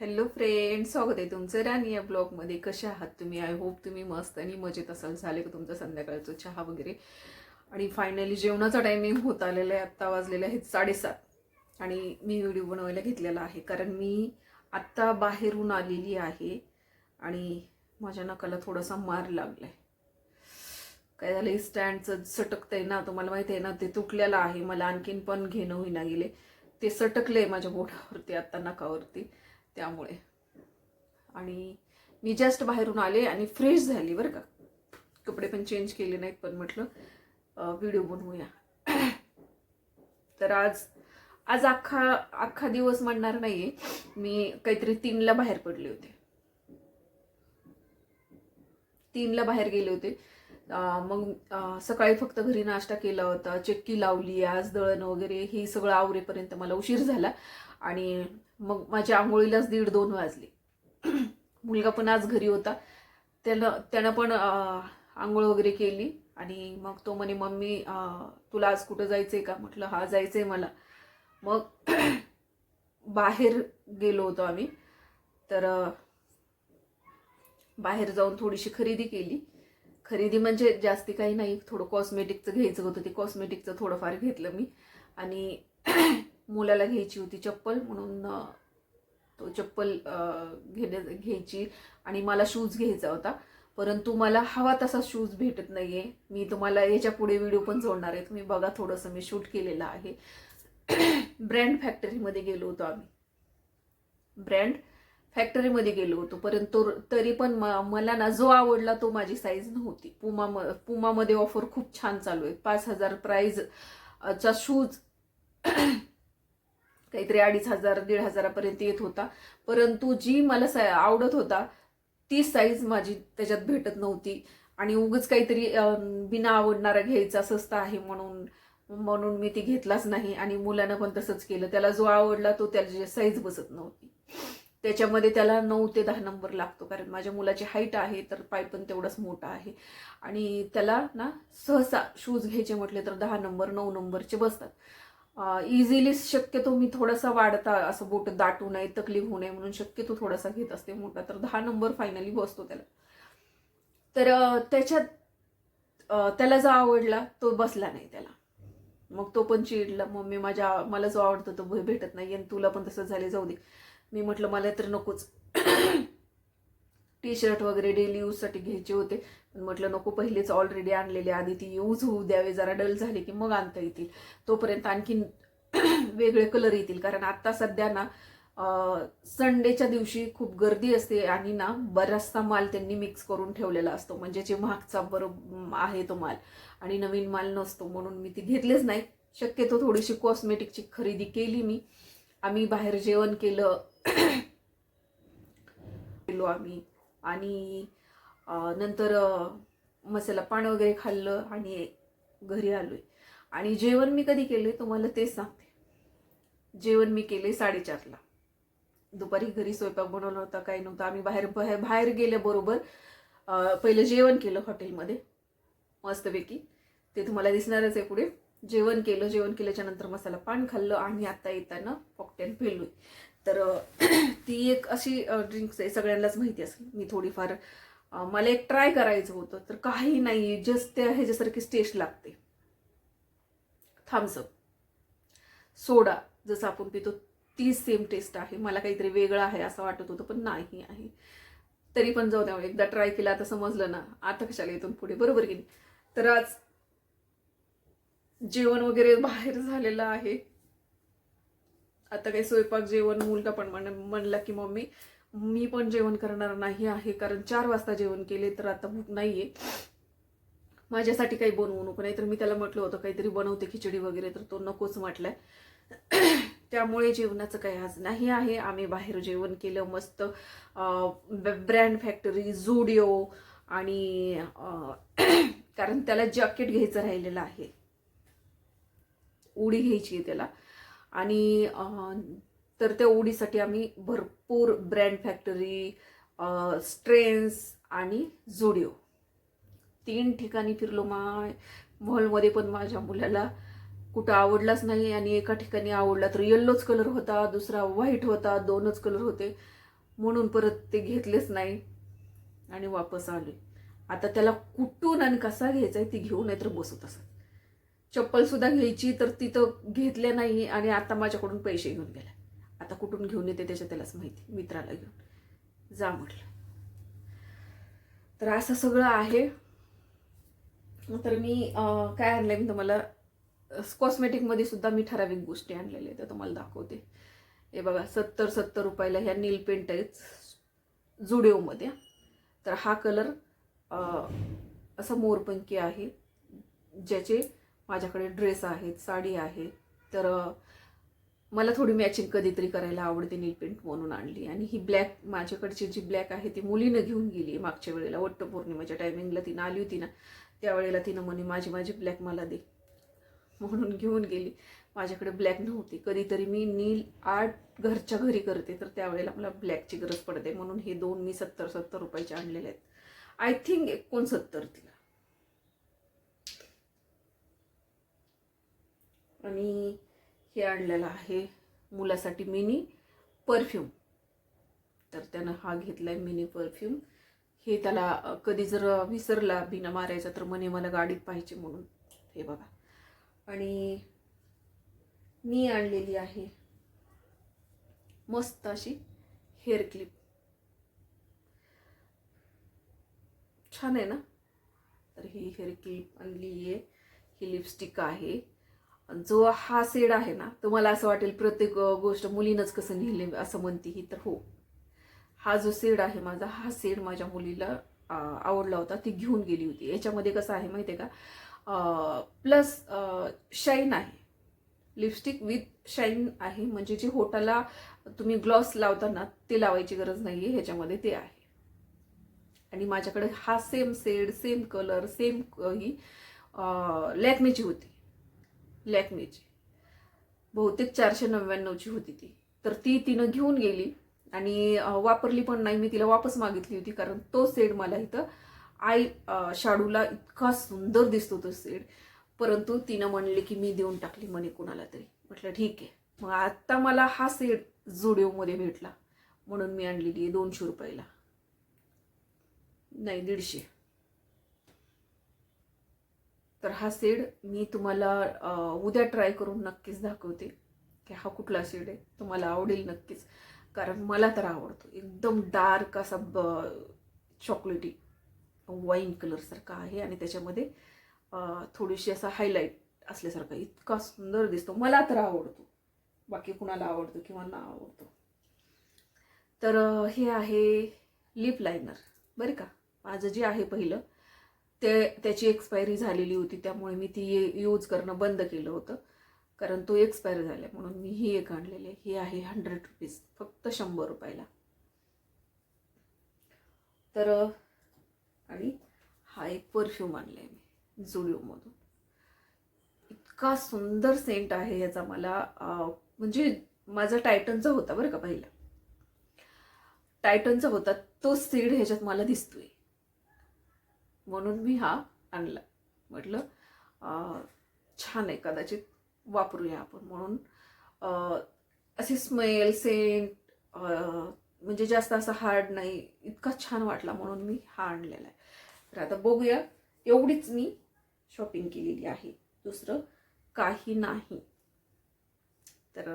Hello friend, स्वागत आहे तुमचं राणी या ब्लॉगमध्ये. कशा आहात तुम्ही? आय होप तुम्ही मस्त आणि मजेत असाल. झाले का तुमचं संध्याकाळचं चहा वगैरे? आणि फायनली जेवणाचा टायमिंग होत आलेला आहे. आत्ता वाजलेले आहेत 7:30 आणि मी व्हिडिओ बनवायला घेतलेला आहे कारण मी आत्ता बाहेरून आलेली आहे आणि माझ्या नकाला थोडासा मार लागलाय. काय झालं, स्टँडचं सटकतंय ना, तुम्हाला माहिती आहे ना, ते तुटलेलं आहे. मला आणखीन पण घेणं होईना गेले, ते सटकले माझ्या बोटावरती आत्ता नकावरती, त्यामुळे. आणि मी जस्ट बाहेरून आले आणि फ्रेश झाली बरं का. कपडे पण चेंज केले नाहीत, पण म्हटलं व्हिडिओ बनवूया. तर आज आज अख्खा अख्खा दिवस म्हणणार नाहीये, मी काहीतरी 3ला बाहेर पडले होते. 3ला बाहेर गेले होते. मग सकाळी फक्त घरी नाश्ता केला होता, चक्की लावली, आज दळण वगैरे हे सगळं आवरेपर्यंत मला उशीर झाला आणि मग माझ्या आंघोळीलाच 1:30-2 वाजले. मुलगा पण आज घरी होता, त्यानं पण आंघोळ वगैरे केली आणि मग तो म्हणे, मम्मी तुला आज कुठं जायचंय का? म्हटलं हा जायचंय मला. मग बाहेर गेलो होतो आम्ही. तर बाहेर जाऊन थोडीशी खरेदी केली. खरेदी म्हणजे जास्ती काही नाही, थोडं कॉस्मेटिकचं घ्यायचं होतं, ते कॉस्मेटिकचं थोडंफार घेतलं मी. आणि मुलाला घ्यायची होती चप्पल, म्हणून तो चप्पल घ्यायची आणि मला शूज घ्यायचा होता. परंतु मला हवा तसा शूज भेटत नाहीये. मी तुम्हाला याच्या पुढे व्हिडिओ पण जोडणार आहे, तुम्ही बघा. थोडंसं मी शूट केलेलं आहे. ब्रँड फॅक्टरीमध्ये गेलो होतो आम्ही. ब्रँड फॅक्टरीमध्ये गेलो होतो, परंतु तरी पण मला ना जो आवडला तो माझी साईज नव्हती. पुमामध्ये ऑफर खूप छान चालू आहे. 5,000 प्राइस चा शूज काहीतरी 2,500-1,500 पर्यंत येत होता. परंतु जी मला आवडत होता ती साईज माझी त्याच्यात भेटत नव्हती. आणि उगच काहीतरी बिना आवडणारा घ्यायचा, स्वस्त आहे म्हणून मी ती घेतलाच नाही. आणि मुलानं पण तसंच केलं, त्याला जो आवडला तो त्याची साईज बसत नव्हती. त्याच्यामध्ये त्याला 9 ते 10 नंबर लागतो, कारण माझ्या मुलाची हाईट आहे तर पाय पण तेवढाच मोठा आहे. आणि त्याला ना सहसा शूज घ्यायचे म्हटले तर 10 नंबर 9 नंबरचे बसतात. इझिली शक्यतो मी थोडासा वाढता असं बोट दाटू नये, तकलीफ होऊ नये म्हणून शक्यतो थोडासा घेत असते मोठा, तर 10 नंबर फायनली बसतो त्याला. तर त्याच्यात त्याला जो आवडला तो बसला नाही त्याला. मग तो पण चिडला, मम्मी मला जो आवडतो तो भेटत नाही आणि तुला पण तसं झाले, जाऊ दे. मी म्हटलं मला तर नकोच. टी शर्ट वगैरे डेली यूजसाठी घ्यायचे होते, पण म्हटलं नको, पहिलेच ऑलरेडी आणलेले, आधी ती यूज होऊ द्यावे, जरा डल झाले की मग आणता येतील. तोपर्यंत आणखीन वेगळे कलर येतील, कारण आता सध्या ना संडेच्या दिवशी खूप गर्दी असते आणि ना बराचसा माल त्यांनी मिक्स करून ठेवलेला असतो, म्हणजे जे मागचा बरोबर आहे तो माल आणि नवीन माल नसतो, म्हणून मी ती घेतलेच नाही. शक्यतो थोडीशी कॉस्मेटिकची खरेदी केली मी. आम्ही बाहेर जेवण केलं आम्ही आणि नंतर मसाला पान वगैरे खाल्लं आणि घरी आलोय. आणि जेवण मी कधी केलंय तुम्हाला तेच सांगते. जेवण मी केले 4:30ला. दुपारी घरी स्वयंपाक बनवला होता, काही नव्हतं. आम्ही बाहेर गेल्याबरोबर पहिलं जेवण केलं हॉटेलमध्ये मस्तपैकी, ते तुम्हाला दिसणारच आहे पुढे. जेवण केल्याच्या नंतर मसाला पान खाल्लं आणि आता येताना कॉकटेल पिलोय. तर ती एक अशी ड्रिंक्स आहे, सगळ्यांनाच माहिती असेल. मी थोडीफार मला एक ट्राय करायचं होतं, तर काही नाही, जस्ट त्या ह्याच्यासारखीच टेस्ट लागते. थम्सअप सोडा जसं आपण पितो तीच सेम टेस्ट आहे. मला काहीतरी वेगळं आहे असं वाटत होतं, पण नाही आहे. तरी पण जाऊ द्या, एकदा ट्राय केला आता समजलं ना, आता कशाला इथून पुढे, बरोबर की नाही. तर आज जेवण वगैरे बाहेर झालेलं आहे. आता काही स्वयंपाक जेवण, मुलगा पण म्हणला की मम्मी मी पण जेवण करणार नाही आहे, कारण 4 वाजता जेवण केले, तर आता भूक नाहीये, माझ्यासाठी काही बनवू नको. नाही तर मी त्याला म्हटलं होतं काहीतरी बनवते खिचडी वगैरे, तर तो नकोच म्हटलाय. त्यामुळे जेवणाचं काही आज नाही आहे. आम्ही बाहेर जेवण केलं मस्त. ब्रँड फॅक्टरी, झुडिओ आणि कारण त्याला जॅकेट घ्यायचं राहिलेलं आहे, उडी घ्यायची आहे त्याला. आणि तर त्या उडीसाठी आम्ही भरपूर ब्रँड फॅक्टरी, स्ट्रेन्स आणि झुडिओ 3 ठिकाणी फिरलो. मॉलमध्ये पण माझ्या मुलाला कुठं आवडलाच नाही, आणि एका ठिकाणी आवडला तर येल्लोच कलर होता, दुसरा व्हाईट होता, 2च कलर होते. म्हणून परत ते घेतलेच नाही आणि वापस आले. आता त्याला कुठून आणि कसा घ्यायचा आहे ती घेऊन नाही तर बसत असत. चप्पल सुद्धा घ्यायची तर तिथं घेतले नाही आणि आता माझ्याकडून पैसे घेऊन गेले. आता कुठून घेऊन येते त्याच्या त्यालाच माहिती. मित्राला घेऊन जा म्हटलं. तर असं सगळं आहे. तर मी काय आणलंय मी तुम्हाला कॉस्मेटिकमध्ये सुद्धा मी ठराविक गोष्टी आणलेल्या त्या तुम्हाला दाखवते. हे बघा 70 रुपयाला ह्या नील पेंट आहेत जुडिओमध्ये. तर हा कलर असा मोरपंखी आहे, ज्याचे माझ्याकडे ड्रेस आहेत, साडी आहे. तर मला थोडी मॅचिंग कधीतरी करायला आवडते, नील पेंट म्हणून आणली. आणि ही ब्लॅक माझ्याकडची जी ब्लॅक आहे ती मुलीनं घेऊन गेली मागच्या वेळेला. वटपौर्णिमेच्या टायमिंगला तिनं आली होती ना, त्यावेळेला तिनं म्हणे माझी ब्लॅक मला दे म्हणून घेऊन गेली. माझ्याकडे ब्लॅक नव्हती. कधीतरी मी नील आर्ट घरच्या घरी करते तर त्यावेळेला मला ब्लॅकची गरज पडते, म्हणून हे दोन मी 70 रुपयाचे आणलेले आहेत. आय थिंक 69 तिला. आणि हे आणलेलं आहे मुलासाठी मिनी परफ्यूम. तर त्यानं हा घेतलाय मिनी परफ्यूम. हे त्याला कधी जर विसरला बिना मारायचा तर म्हणे मला गाडीत पाहिजे म्हणून. हे बघा. आणि मी आणलेली आहे मस्त अशी हेअर क्लिप. छान आहे ना. तर ही हेअर क्लिप आणली आहे. ही लिपस्टिक आहे. जो हा शेड आहे ना, तुम्हाला असं वाटेल प्रत्येक गोष्ट मुलीनंच कसं लिहिले असं म्हणते ही. तर हो, हा जो शेड आहे माझा, हा शेड माझ्या मुलीला आवडला होता, ती घेऊन गेली होती. याच्यामध्ये कसं आहे माहिती आहे का, प्लस शाईन आहे. लिपस्टिक विथ शाईन आहे, म्हणजे जे होटाला तुम्ही ग्लॉस लावताना ते लावायची गरज नाही आहे, ह्याच्यामध्ये ते आहे. आणि माझ्याकडे हा same shade, same colour, same ही लॅक्मेची होती. लॅक्मेची बहुतेक 499ची होती ती. तर ती तिनं घेऊन गेली आणि वापरली पण नाही. मी तिला वापस मागितली होती, कारण तो शेड मला इथं आय शाडूला इतका सुंदर दिसतो तो शेड. परंतु तिनं म्हणले की मी देऊन टाकली म्हणे कुणाला तरी. म्हटलं ठीक आहे. मग आता मला हा शेड जुडिओमध्ये भेटला म्हणून मी आणलेली आहे 200 रुपयाला, नाही 150. तर हा शेड मी तुम्हाला उद्या ट्राय करून नक्कीच दाखवते की हा कुठला शेड आहे. तुम्हाला आवडेल नक्कीच, कारण मला तर आवडतो. एकदम डार्क असा चॉकलेटी वाईन कलर सारखा आहे आणि त्याच्यामध्ये थोडीशी असा हायलाईट असल्यासारखा इतका सुंदर दिसतो. मला तर आवडतो, बाकी कुणाला आवडतो किंवा ना आवडतो. तर हे आहे लिप लायनर बरं का. माझं जे आहे पहिलं त्याची एक्सपायरी झालेली होती, त्यामुळे मी ती यूज करणं बंद केलं होतं, कारण तो एक्सपायर झाला. म्हणून मी ही एक आणलेली आहे. ही आहे 100 रुपीज, फक्त 100 रुपयाला. तर आणि हा एक परफ्यूम आणलाय मी जुडिओमधून. इतका सुंदर सेंट आहे याचा. मला म्हणजे माझा टायटनचा होता बरं का, पहिला टायटनचा होता, तो शेड ह्याच्यात मला दिसतोय म्हणून मी हा आणला. म्हटलं छान आहे, कदाचित वापरूया आपण म्हणून. असे स्मेल सेंट म्हणजे जास्त असा हार्ड नाही, इतका छान वाटला म्हणून मी हा आणलेला आहे. तर आता बघूया. एवढीच मी शॉपिंग केलेली आहे, दुसरं काही नाही. तर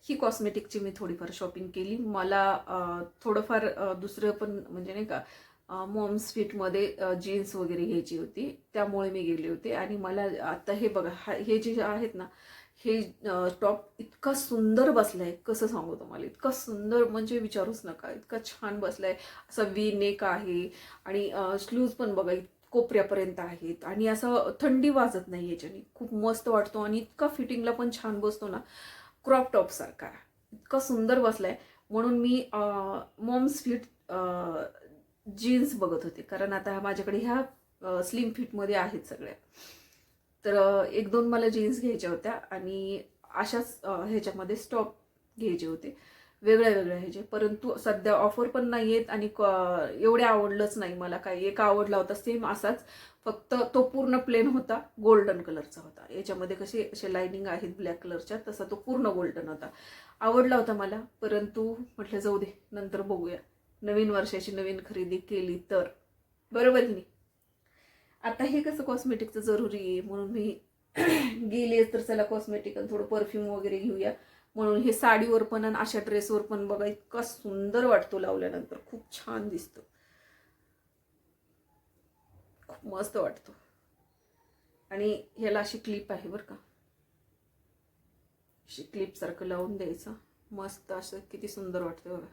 ही कॉस्मेटिकची मी थोडीफार शॉपिंग केली. मला थोडंफार दुसरं पण म्हणजे नाही का, मॉम्स फिटमध्ये जीन्स वगैरे घ्यायची होती, त्यामुळे मी गेले होते. आणि मला आता हे बघा, हे जे आहेत ना, हे टॉप इतका सुंदर बसलाय, कसं सांगू तुम्हाला. इतका सुंदर म्हणजे विचारूच नका, इतका छान बसलाय. असा वी नेक आहे आणि स्लीव्ज पण बघा कोपऱ्यापर्यंत आहेत आणि असं थंडी वाजत नाही याच्याने. खूप मस्त वाटतो आणि इतका फिटिंगला पण छान बसतो ना, क्रॉप टॉप सारखा. इतका सुंदर बसलाय म्हणून मी मॉम्स फिट जीन्स बघत होते, कारण आता माझ्याकडे ह्या स्लिम फिटमध्ये आहेत सगळ्या. तर 1-2 मला जीन्स घ्यायच्या होत्या आणि अशाच ह्याच्यामध्ये स्टॉप घ्यायचे होते. वेगळ्या वेगळ्या ह्याचे, परंतु सध्या ऑफर पण नाही आहेत आणि एवढे आवडलंच नाही मला. काय एक आवडला होता सेम असाच, फक्त तो पूर्ण प्लेन होता, गोल्डन कलरचा होता. याच्यामध्ये कसे असे लाइनिंग आहेत ब्लॅक कलरच्या, तसा तो पूर्ण गोल्डन होता. आवडला होता मला, परंतु म्हटलं जाऊ दे, नंतर बघूया. नवीन वर्षाची नवीन खरेदी केली तर बरोबर की नाही. आता हे कसं कॉस्मेटिकचं जरुरी आहे म्हणून मी गेली तर चला कॉस्मेटिक आणि थोडं परफ्यूम वगैरे घेऊया म्हणून. हे साडीवर पण आणि अशा ड्रेसवर पण बघा इतका सुंदर वाटतो लावल्यानंतर, खूप छान दिसतो, खूप मस्त वाटतो. आणि ह्याला अशी क्लिप आहे बरं का, अशी क्लिप सारखं लावून द्यायचं, मस्त असं किती सुंदर वाटतं बघा.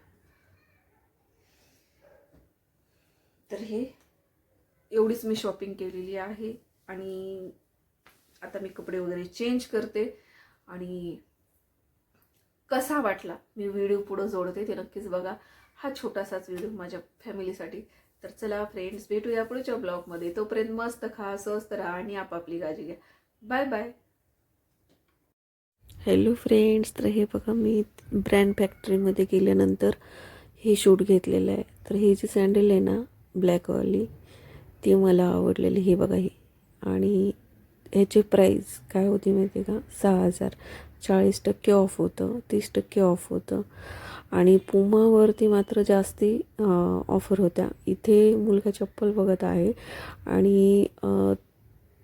तर हे एवढीच मी शॉपिंग केलेली आहे आणि आता मी कपडे वगैरे चेंज करते. आणि कसा वाटला मी व्हिडिओ पुढे जोडते ते नक्कीच बघा. हा छोटासाच व्हिडिओ माझ्या फॅमिलीसाठी. तर चला फ्रेंड्स, भेटूया पुढच्या ब्लॉगमध्ये. तोपर्यंत मस्त खा, स्वस्त राहा आणि आपापली काळजी घ्या. Bye bye. हॅलो फ्रेंड्स, तर हे बघा मी ब्रँड फॅक्टरीमध्ये गेल्यानंतर हे शूट घेतलेलं आहे. तर ही जी सँडल आहे ना ब्लॅकवाली, ती मला आवडलेली. हे बघा ही, आणि ह्याची प्राईस काय होती माहिती आहे का, 6,000. 40% ऑफ होतं, 30% ऑफ होतं. आणि पुमावरती मात्र जास्ती ऑफर होत्या. इथे मुलगा चप्पल बघत आहे आणि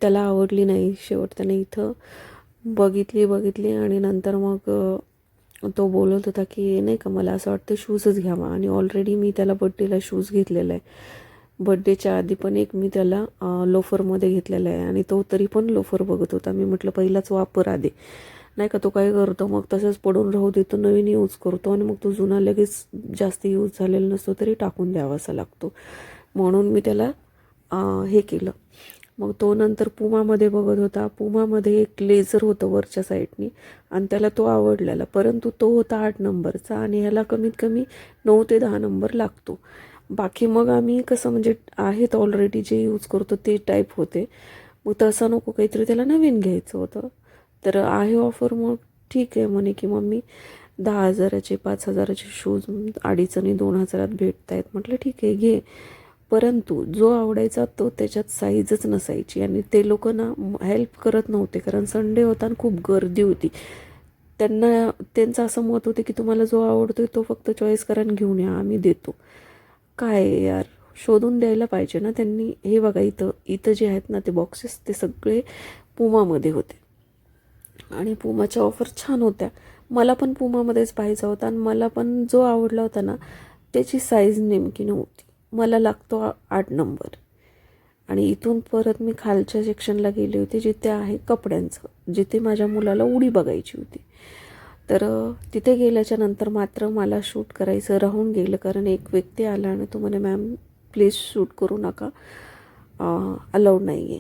त्याला आवडली नाही. शेवट त्याने इथं बघितली आणि नंतर मग तो बोलत होता की नाही का, मला असं वाटतं शूजच घ्यावा. आणि ऑलरेडी मी त्याला बड्डेला शूज घेतलेला आहे. बड्डेच्या आधी पण एक मी त्याला लोफरमध्ये घेतलेला आहे आणि तो तरी पण लोफर बघत होता. मी म्हटलं पहिलाच वापर आधी, नाही का. तो काय करतो मग तसंच पडून राहू देतो, नवीन यूज करतो आणि मग तो जुना लगेच जास्त यूज झालेला नसतो तरी टाकून द्यावासा लागतो. म्हणून मी त्याला हे केलं. मग तो नंतर पुमामध्ये बघत होता. पुमामध्ये एक लेझर होतं वरच्या साईडनी आणि त्याला तो आवडलेला, परंतु तो होता 8 नंबरचा आणि ह्याला कमीत कमी 9 ते 10 नंबर लागतो. बाकी मग आम्ही कसं म्हणजे आहेत ऑलरेडी जे यूज करतो ते टाईप होते. मग तसं नको, काहीतरी त्याला नवीन घ्यायचं होतं. तर आहे ऑफर, मग ठीक आहे म्हणे की मम्मी 10,000चे 5,000चे शूज 2,500 आणि 2,000 भेटत आहेत. म्हटलं ठीक आहे घे. परंतु जो आवडायचा तो त्याच्यात साईजच नसायची आणि ते लोक ना हेल्प करत नव्हते, कारण संडे होता आणि खूप गर्दी होती. त्यांचं असं मत होतं की तुम्हाला जो आवडतोय तो फक्त चॉईस करा आणि घेऊन या, आम्ही देतो. काय यार, शोधून द्यायला पाहिजे ना त्यांनी. हे बघा इथं जे आहेत ना ते बॉक्सेस, ते सगळे पुमामध्ये होते आणि पुमाच्या ऑफर छान होत्या. मला पण पुमामध्येच पाहायचा होता आणि मला पण जो आवडला होता ना त्याची साईज नेमकी नव्हती. मला लागतो 8 नंबर. आणि इथून परत मी खालच्या सेक्शनला गेले होते जिथे आहे कपड्यांचं, जिथे माझ्या मुलाला उडी बघायची होती. तर तिथे गेल्याच्या नंतर मात्र मला शूट करायचं राहून गेलं, कारण एक व्यक्ती आला आणि तो म्हणे मॅम प्लीज शूट करू नका, अलाउड नाही आहे.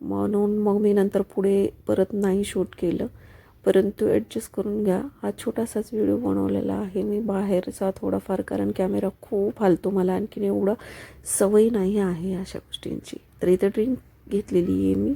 म्हणून मग मी नंतर पुढे परत नाही शूट केलं. परंतु ॲडजस्ट करून घ्या, हा छोटासाच व्हिडिओ बनवलेला आहे मी बाहेरचा थोडाफार, कारण कॅमेरा खूप हालतो. मला आणखीन एवढं सवय नाही आहे अशा गोष्टींची. तर इथं ड्रिंक घेतलेली आहे मी.